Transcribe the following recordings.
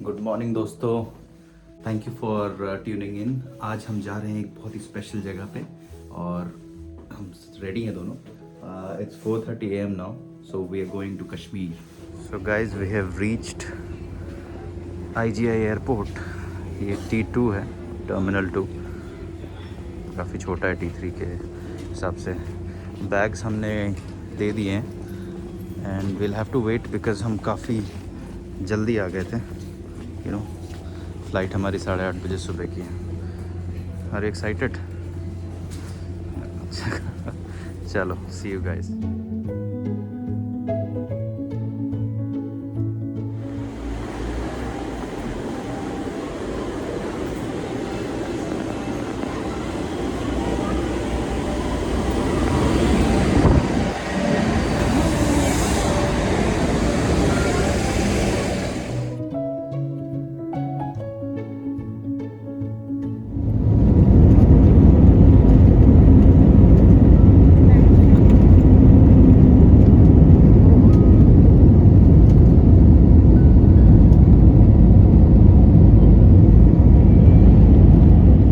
Good morning दोस्तों, thank you for tuning in. आज हम जा रहे हैं एक बहुत ही स्पेशल जगह पे और हम रेडी हैं दोनों। It's 4:30 AM now, so we are going to Kashmir. So guys we have reached IGI airport. ये T2 है, टर्मिनल 2। काफ़ी छोटा है T3 के हिसाब से। बैग्स हमने दे दिए हैं and will have to wait because हम काफ़ी जल्दी आ गए थे। फ्लाइट हमारी 8:30 बजे सुबह की है। Are excited? चलो, see you guys.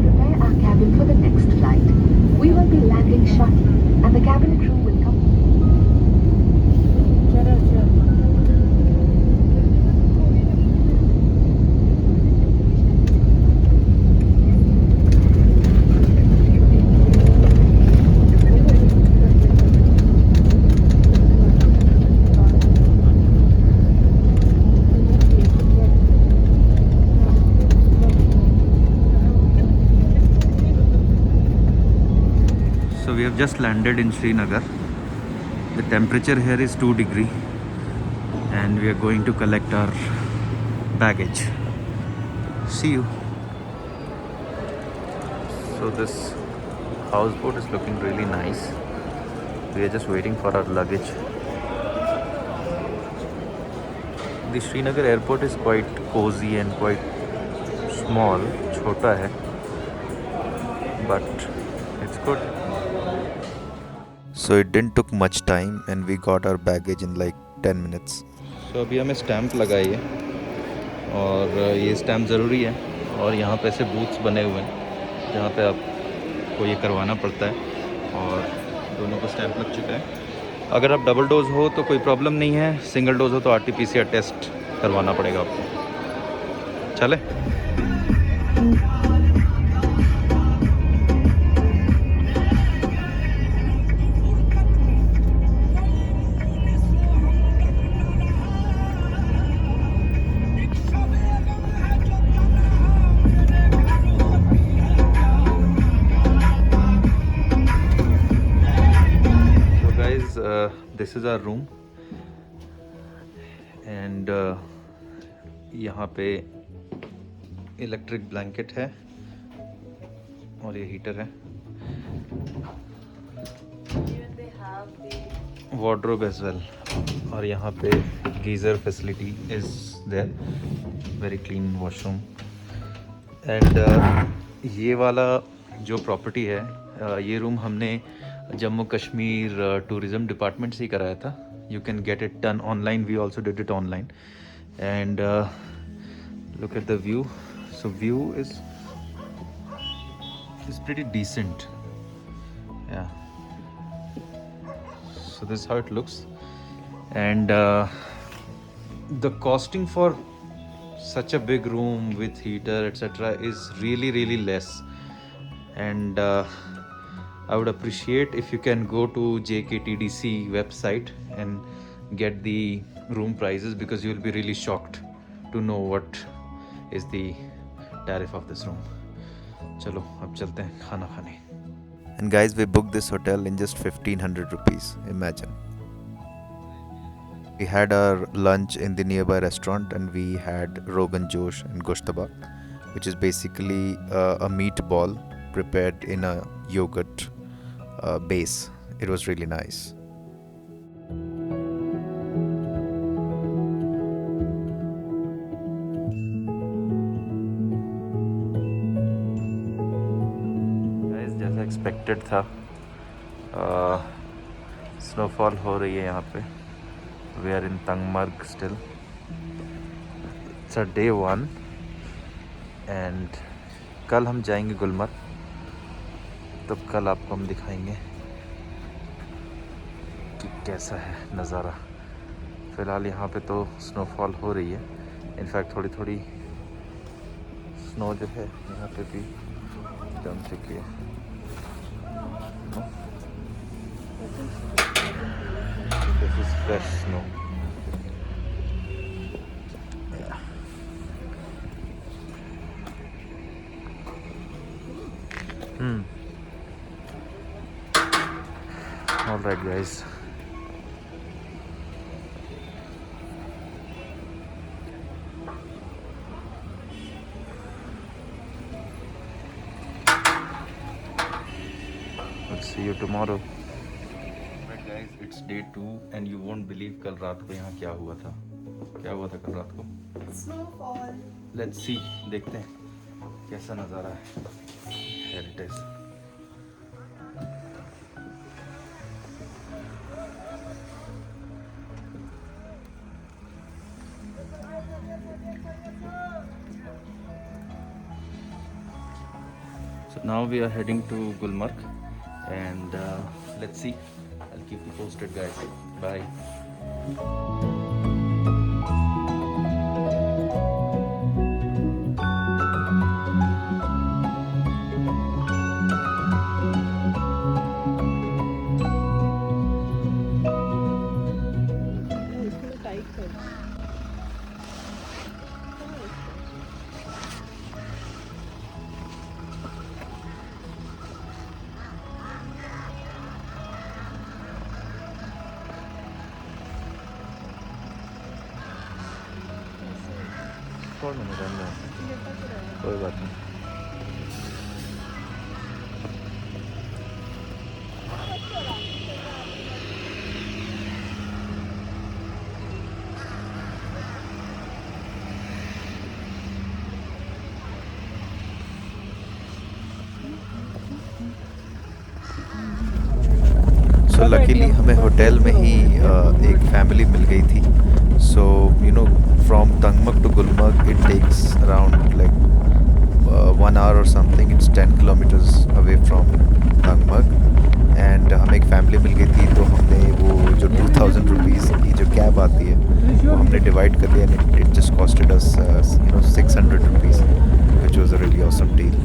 Prepare our cabin for the next flight. We will be landing shortly, and the cabin crew will come. So we have just landed in Srinagar. The temperature here is 2 degree and we are going to collect our baggage. See you. So this houseboat is looking really nice. We are just waiting for our luggage. The Srinagar airport is quite cozy and quite small. छोटा है, but it's good. So it didn't took much time and we got our baggage in like 10 minutes. So अभी हमें stamp लगाई है और ये stamp ज़रूरी है और यहाँ पे ऐसे बूथ्स बने हुए हैं जहाँ पे आपको ये करवाना पड़ता है और दोनों को स्टैम्प लग चुका है। अगर आप डबल डोज हो तो कोई प्रॉब्लम नहीं है, सिंगल डोज हो तो RT-PCR टेस्ट करवाना पड़ेगा आपको। चले? This is our room and यहाँ पे इलेक्ट्रिक ब्लैंकेट है और ये हीटर है। वार्डरोब एज वेल और यहाँ पे geyser facility is there, very clean washroom. And ये वाला जो प्रॉपर्टी है, ये रूम हमने जम्मू कश्मीर टूरिज़म डिपार्टमेंट से ही कराया था। You can get it done online, we also did it online. And look at the view. So view is pretty decent. Yeah. So this is how it looks. And the costing for such a big room with heater etc. is really less. And I would appreciate if you can go to JKTDC website and get the room prices because you will be really shocked to know what is the tariff of this room. चलो अब चलते हैं खाना खाने। And guys, we booked this hotel in just 1,500 rupees. Imagine. We had our lunch in the nearby restaurant and we had Rogan Josh and Goshtabak, which is basically a meatball prepared in a yogurt base. It was really nice. जैसा expected था, snowfall हो रही है यहाँ पे। We are in Tangmarg still. It's a day 1 and कल हम जाएंगे गुलमर्ग, तो कल आपको हम दिखाएंगे कि कैसा है नज़ारा। फ़िलहाल यहाँ पे तो स्नोफॉल हो रही है, इनफैक्ट थोड़ी थोड़ी स्नो जो है यहाँ पे भी जम चुकी है। This is fresh snow. All right, guys. Let's see you tomorrow. Alright guys, it's day 2 and you won't believe कल रात को यहाँ क्या हुआ था। क्या हुआ था कल रात को? Snowfall. Let's see, देखते हैं कैसा नज़ारा है। Here it is. So now we are heading to Gulmarg and let's see. I'll keep you posted, guys. Bye. कोई बात नहीं। सो लकीली हमें होटल में ही एक फैमिली मिल गई थी। So you know from Tangmarg to Gulmarg it takes around like 1 hour or something. It's 10 kilometers away from Tangmarg and हमें एक फैमिली मिल गई थी। तो हमने वो जो 2000 रुपीज़ की जो कैब आती है वो हमने डिवाइड कर लिया and it just costed us 600 rupees which was a really awesome deal.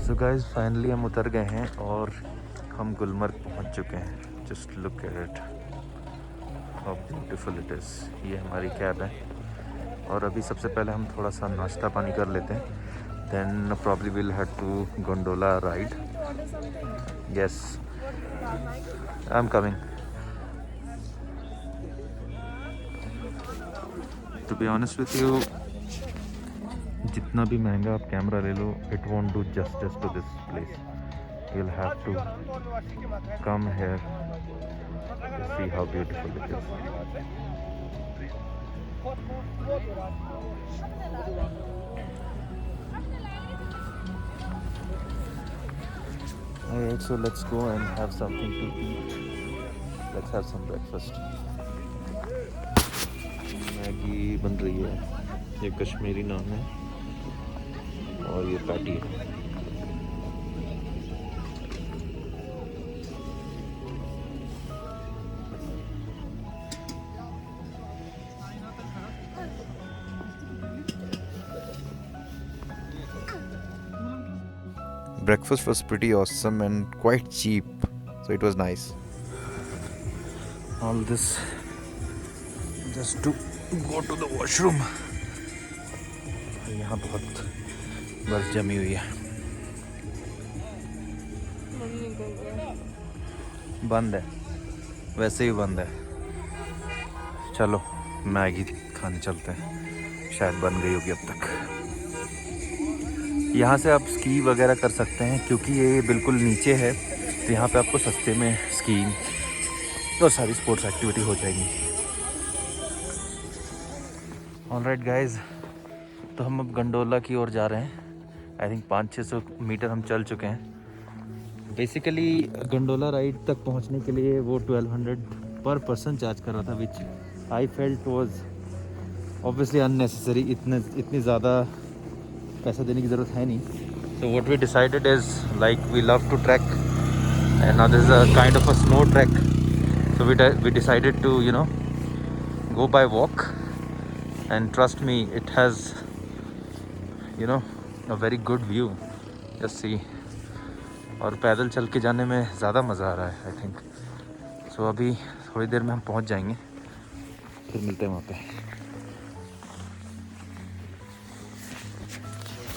So guys finally हम उतर गए हैं और हम गुलमर्ग पहुंच चुके हैं। Just look at it, how beautiful it is. ये हमारी कैब है और अभी सबसे पहले हम थोड़ा सा नाश्ता पानी कर लेते हैं, then probably will have to gondola ride. Yes, I am coming. To be honest with you, जितना भी महंगा आप कैमरा ले लो, it won't do justice to this place. You will have to come here to see how beautiful it is. Alright, so let's go and have something to eat. Let's have some breakfast. Maggi बन रही है, ये कश्मीरी नान है और ये patty है। Breakfast was pretty awesome and quite cheap, so it was nice. All this just to go to the washroom. यहाँ बहुत बर्फ जमी हुई है। बंद है, वैसे ही बंद है। चलो मैगी खाने चलते हैं, शायद बन गई होगी अब तक। यहाँ से आप स्की वगैरह कर सकते हैं क्योंकि ये बिल्कुल नीचे है, तो यहाँ पे आपको सस्ते में स्कीइंग और सारी स्पोर्ट्स एक्टिविटी हो जाएगी। ऑलराइट गाइस, तो हम अब गंडोला की ओर जा रहे हैं। आई थिंक 500-600 मीटर हम चल चुके हैं। बेसिकली गंडोला राइड तक पहुंचने के लिए वो 1200 पर पर्सन चार्ज कर रहा था, which I felt was obviously unnecessary. इतनी ज़्यादा पैसा देने की ज़रूरत है नहीं। So what we decided is like we love to track and now this is a kind of a snow track, so we decided to go by walk, and trust me, it has a very good view. Just see. और पैदल चल के जाने में ज़्यादा मज़ा आ रहा है आई थिंक। सो अभी थोड़ी देर में हम पहुंच जाएंगे, फिर मिलते हैं वहाँ पे।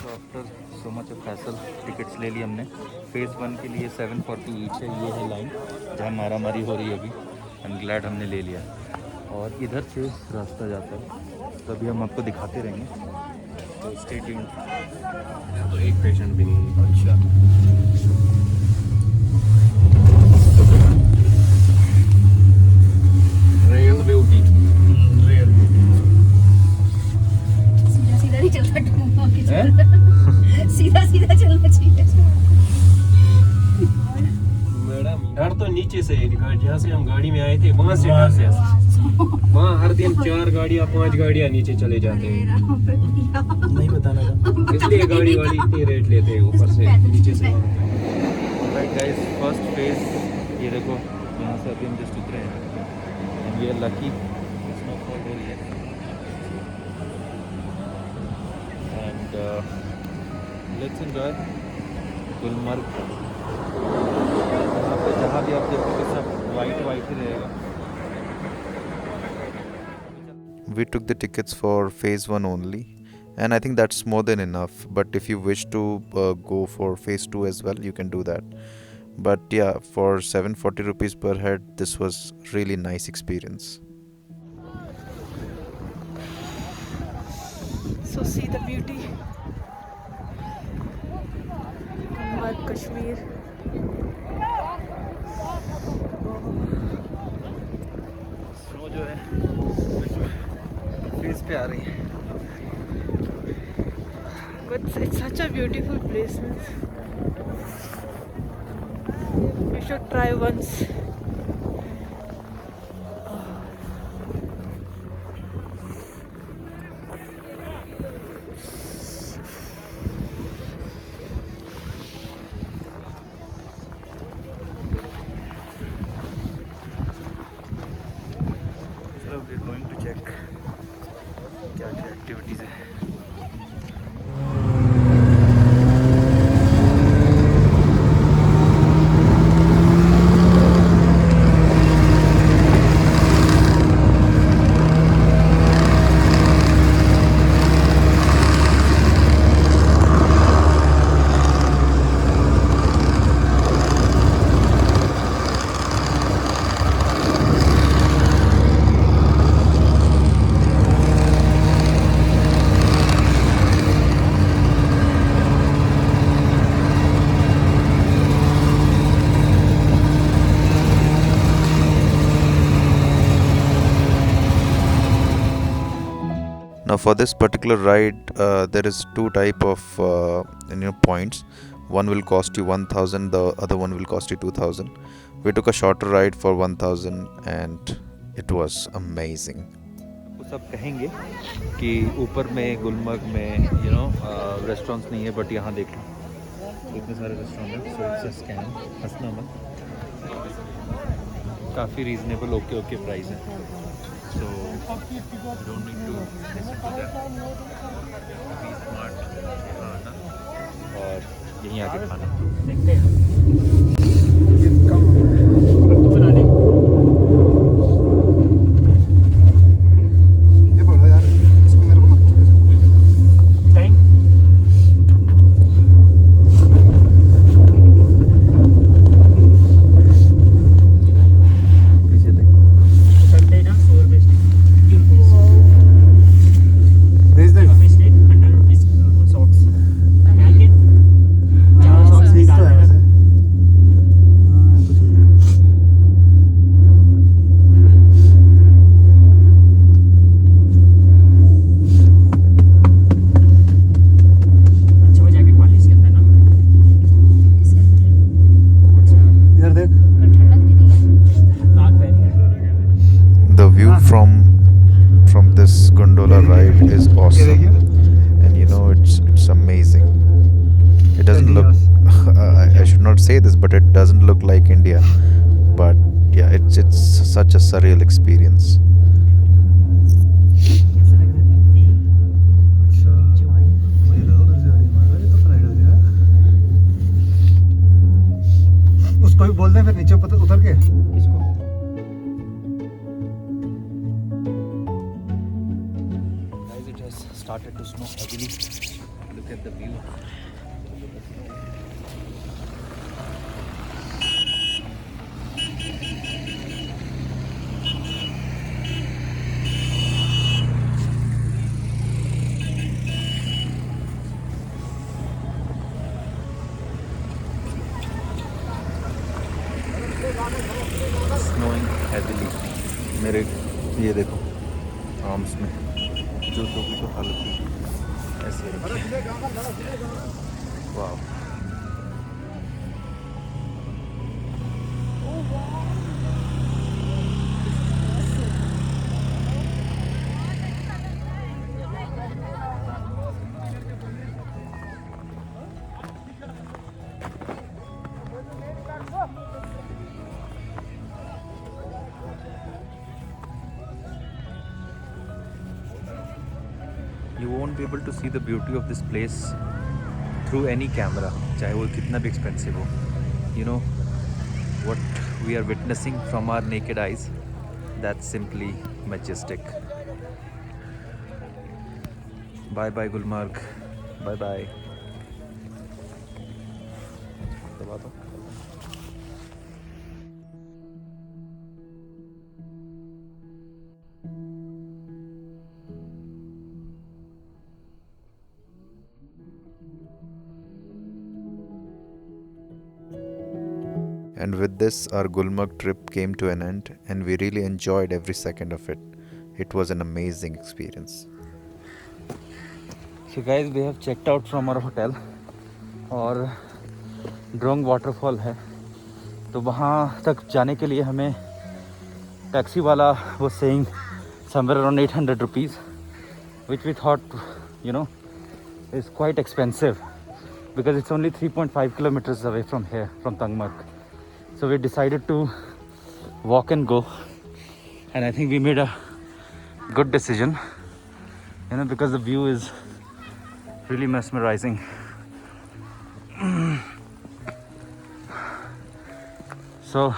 तो after so much of hassle tickets ले ली हमने। फेज़ 1 के लिए 740 ईच है। ये है लाइन जहाँ मारामारी हो रही है अभी। आई एम ग्लैड हमने ले लिया। और इधर से रास्ता जाता है, तो अभी हम आपको दिखाते रहेंगे, तो स्टे ट्यून्ड। तो एक पेशेंट भी नहीं। अच्छा, रियल ब्यूटी, रियल सीधा सीधा नहीं चलता, टूमा के है? चलता। सीधा सीधा चलना चाहिए। मैडम डर तो नीचे से है, जहाँ से हम गाड़ी में आए थे वहाँ से डर से। वहाँ हर दिन 4 गाड़ियाँ 5 गाड़ियाँ नीचे चले जाते हैं। नहीं बताना था, इसलिए गाड़ी वाली इतनी रेट लेते हैं ऊपर से नीचे से। ऑलराइट गाइस, फर्स्ट फेज ये देखो, यहाँ से अभी हम जस्ट उतरे हैं। And we are lucky, snowfall हो रही है। And let's enjoy Gulmarg. यहाँ पे जहाँ भी आप देखोगे सब वाइट वाइट ही रहेगा। We took the tickets for phase 1 only, and I think that's more than enough, but if you wish to go for phase 2 as well, you can do that. But yeah, for 740 rupees per head, this was really nice experience. So see the beauty, Gulmarg, Kashmir. Snow जो है face पे आ रही है। But it's such a beautiful place. You should try once. So we're going to check क्या क्या activities है। Now for this particular ride, there is 2 type of points. One will cost you 1000, the other one will cost you 2000. We took a shorter ride for 1000 and it was amazing. वो सब कहेंगे कि ऊपर में गुलमर्ग में restaurants नहीं है, but यहाँ देख लो इतने सारे रेस्टोरेंट हैं। सो इट्स अ स्कैम, हंसना मत। काफ़ी रीजनेबल ओके प्राइस है। So you don't need to listen to them. Be smart, खाना और यहीं आके खाना। ₹100 socks. And I get awesome. And you know, it's amazing. It doesn't look. I should not say this, but it doesn't look like India. But yeah, it's such a surreal experience. उसको भी बोल दे फिर नीचे उतर के Guys, it has started to snow heavily. Look at the view. Snowing heavily. मेरे ये देखो आर्म्स में जूतों की तो हालत ही ऐसी है. वाह. You won't be able to see the beauty of this place through any camera, चाहे वो कितना भी expensive हो. You know what we are witnessing from our naked eyes? That's simply majestic. Bye bye Gulmarg. Bye bye. दबा दो. And with this, our Gulmarg trip came to an end, and we really enjoyed every second of it. It was an amazing experience. So guys, we have checked out from our hotel और ड्रोंग waterfall है, तो वहाँ तक जाने के लिए हमें taxi वाला was saying somewhere around 800 rupees, which we thought, you know, is quite expensive because it's only 3.5 kilometers away from here, from Tangmarg. So we decided to walk and go, and I think we made a good decision, you know, because the view is really mesmerizing. So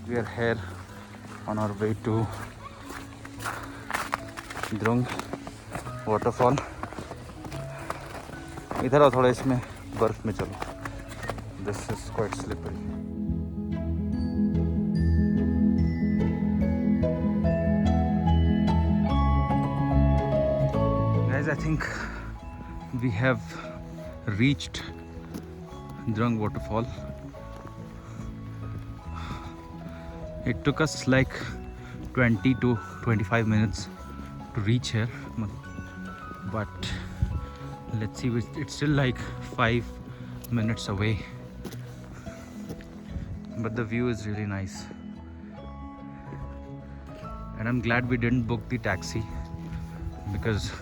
we are here on our way to Drung waterfall. इधर आओ थोड़ा इसमें बर्फ में चलो. This is quite slippery. Guys, I think we have reached Drung waterfall. It took us like 20 to 25 minutes to reach here, but let's see, it's still like 5 minutes away, but the view is really nice, and I'm glad we didn't book the taxi because,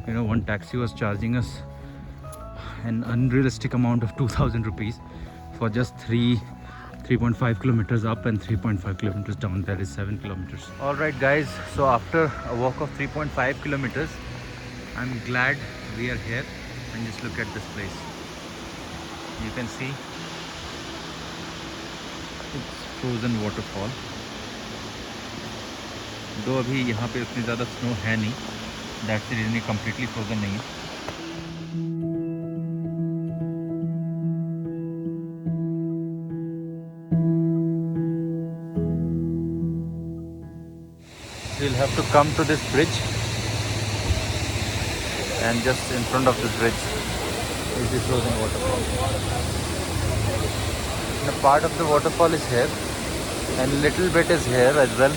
you know, one taxi was charging us an unrealistic amount of 2000 rupees for just 3.5 kilometers up and 3.5 kilometers down. That is 7 kilometers. All right guys, so after a walk of 3.5 kilometers, I'm glad we are here. And just look at this place. You can see it's frozen waterfall. दो अभी यहाँ पे उतनी ज़्यादा snow है नहीं, that's the reason completely frozen नहीं है. We'll have to come to this bridge, and just in front of this bridge is the frozen waterfall. And a part of the waterfall is here, and a little bit is here as well,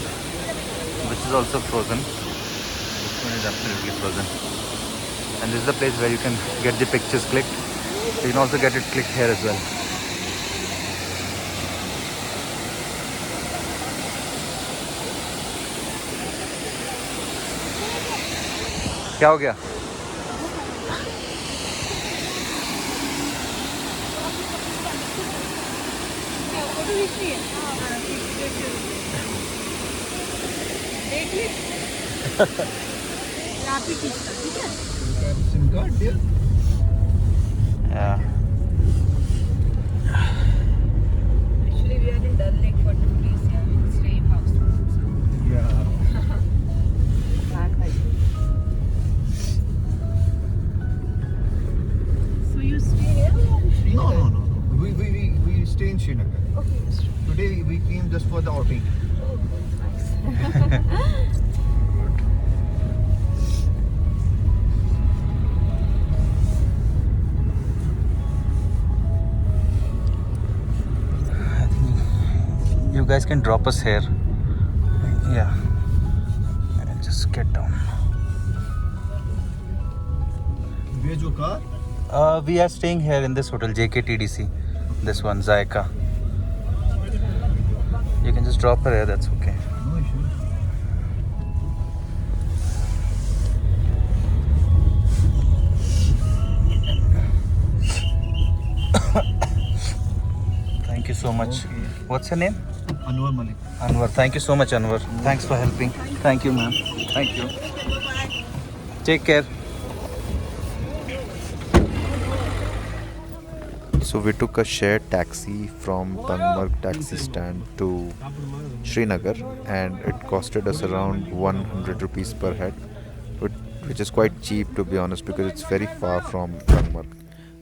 which is also frozen. This one is absolutely frozen. And this is the place where you can get the pictures clicked. So you can also get it clicked here as well. क्या हो गया? SIM card, dear? Yeah. Actually, we are in Dal Lake for 2 days. Yeah, we'll stay in house. Yeah. So you stay here or in Srinagar? No. We stay in Srinagar. Okay, yes. Today we came just for the outing. Oh, nice. I think you guys can drop us here. Yeah. And just get down. Where's your car? We are staying here in this hotel, JKTDC. This one, Zaika. You can just drop her here, that's okay. No issue. Thank you so much. Okay. What's your name? Anwar Malik. Anwar. Thank you so much, Anwar. Thanks for helping. Thank you, ma'am. Thank you. Take care. So we took a shared taxi from Tangmarg taxi stand to Srinagar, and it costed us around 100 rupees per head, which is quite cheap to be honest, because it's very far from Tangmarg.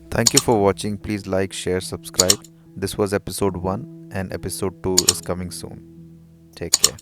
Thank you for watching. Please like, share, subscribe. This was episode 1 and episode 2 is coming soon. Take care.